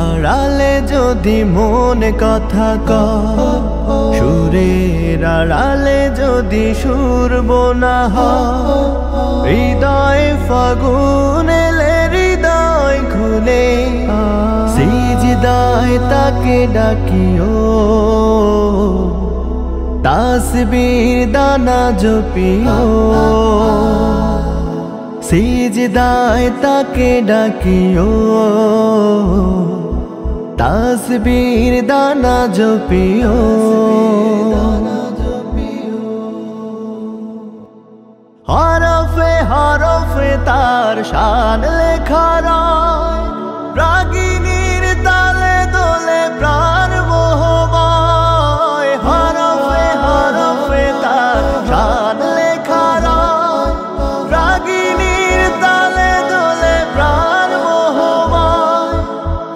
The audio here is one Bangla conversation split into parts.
আড়ালে যদি মনে কথা কয়, সুরের আড়ালে যদি সুর বোনা হয়, হৃদয় ফাগুন এলে হৃদয় খুলে সিজদায় তাকে ডাকিও, তাসবির দানা জপিও, সিজদায় তাকে ডাকিও, তাসবির দানা জপিও। হরফে হরফে তার শান লেখা রয়, রাগিনীর তালে দোলে প্রাণ মোহময়। হরফে হরফে তার শান লেখা রয়, রাগিনীর তালে দোলে প্রাণ মোহময়।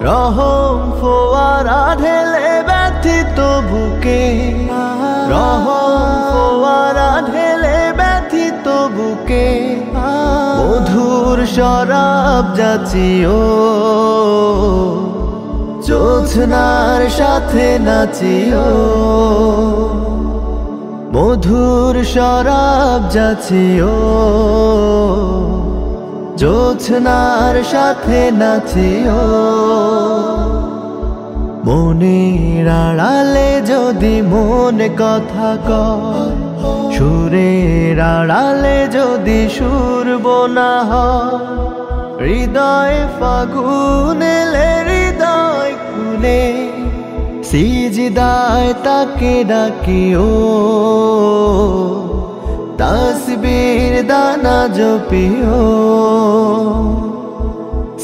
রহম ফোয়ারা ঢেলে ব্যথিত বুকে, রহম ফোয়ারা ঢেলে ব্যথিত বুকে, মধুর শরাব যাচিও, জোছনার সাথে নাচিও, মধুর শরাব যাচিও, জোছনার সাথে নাচিও। মনের আড়ালে যদি মনে কথা কয়, সুরের আড়ালে যদি সুর বোনা হয়, হৃদয় ফাগুন এলে হৃদয় খুলে সিজদায় তাকে ডাকিও, তাসবির দানা জপিও,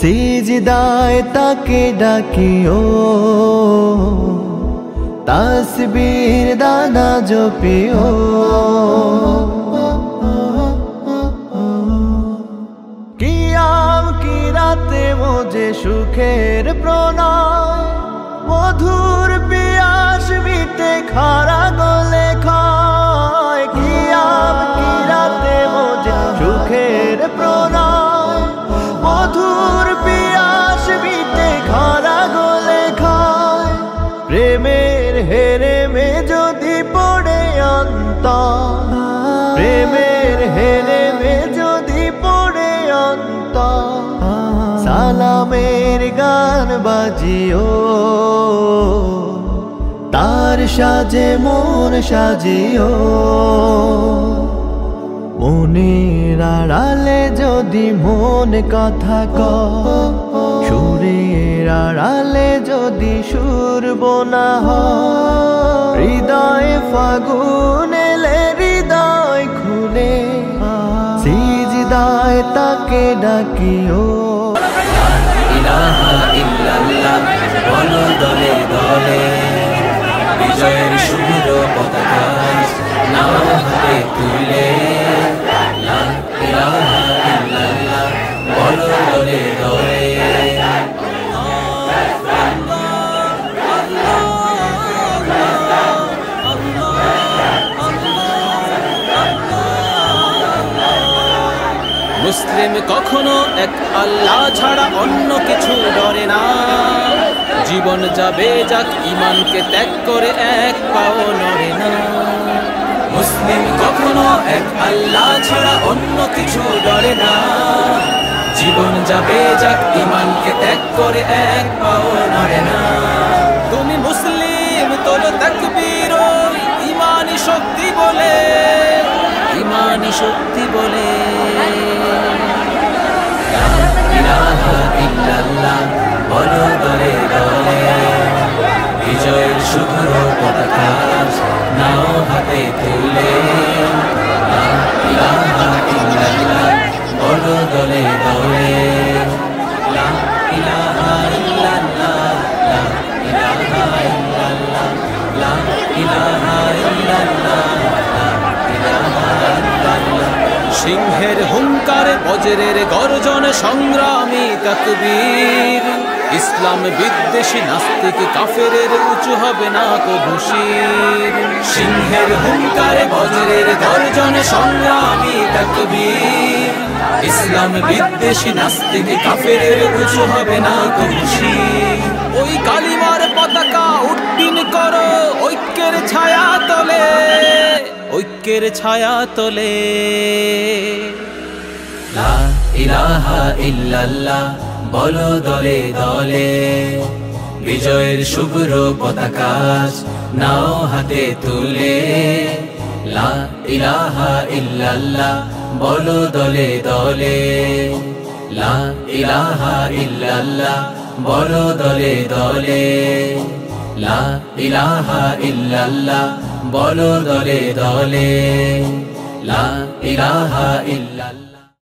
সিজদায় তাকে ডাকিও, তাসবির দানা জপিও। কিয়াম কি রাতে মোজে সুখের প্রণয়, মধুর পিয়াস মিটে খারা গলে খায়। কিয়াম কি রাতে মোজে সুখের প্রণয়, মধুর পিয়াস মিটে খারা গলে খায়। প্রেমের হেরেমে যদি পড়ে অন্তর, প্রেমের হেরেমে যদি পড়ে অন্তর, সালামের গান বাজিও, তার সাজে মন সাজিও। মনের আড়ালে যদি মন কথা কয়, সুরের আড়ালে যদি সুর বোনা হয়, হৃদয় ফাগুন এলে হৃদয় খুলে সিজদায় তাকে ডাকিও। ইলাহা ইল্লাল্লাহ বলো দলে দলে, বিজয়ের শুভ্র পতাকা নাও হাতে তুলে। লা ইলাহা ইল্লাল্লাহ বলো দলে দলে। মুসলিম কখনো এক আল্লাহ ছাড়া অন্য কিছু ডরে না, জীবন যাবে যাক ঈমানকে ত্যাগ করে এক পাও নড়ে না। মুসলিম কখনো এক আল্লাহ ছাড়া অন্য কিছু ডরে না, জীবন যাবে যাক ঈমানকে ত্যাগ করে এক পাও নড়ে না। তুমি মুসলিম তোলো তাকবীর ওই ঈমানি শক্তি বলে, ঈমানি শক্তি বলে। ইলাহা ইল্লাল্লাহ বলো দলে দলে, বিজয়ের শুভ্র পতাকা নাও হাতে তুলে। লা ইলাহা ইল্লাল্লাহ বলো দলে দলে। লা ইলাহা ইল্লাল্লাহ, লা ইলাহা ইল্লাল্লাহ, লা ইলাহা ইল্লাল্লাহ, লা ইলাহা ইল্লাল্লাহ। সিংহের হুঙ্কার বজ্রের গর্জন সংগ্রামী তাকবীর, ইসলাম বিদ্বেষী নাস্তিক কাফেরের উঁচু হবে না কভু শির। সিংহের হুঙ্কার বজ্রের গর্জন সংগ্রামী তাকবীর, ইসলাম বিদ্বেষী নাস্তিক কাফেরের উঁচু হবে না কভু শির। ওই কালিমার পতাকা উড্ডীন করো ঐক্যের ছায়া তলে, ঐক্যের ছায়া তলে। লা ইলাহা ইল্লাল্লাহ বলো দলে দলে, বিজয়ের শুভ্র পতাকা নাও হাতে তুলে। লা ইলাহা ইল্লাল্লাহ বলো দলে দলে, লা ইলাহা ইল্লাল্লাহ বলো দলে দলে, লা ইলাহা ইল্লাল্লাহ বলো দলে দলে, লা ইলাহা ইল্লাল্লাহ।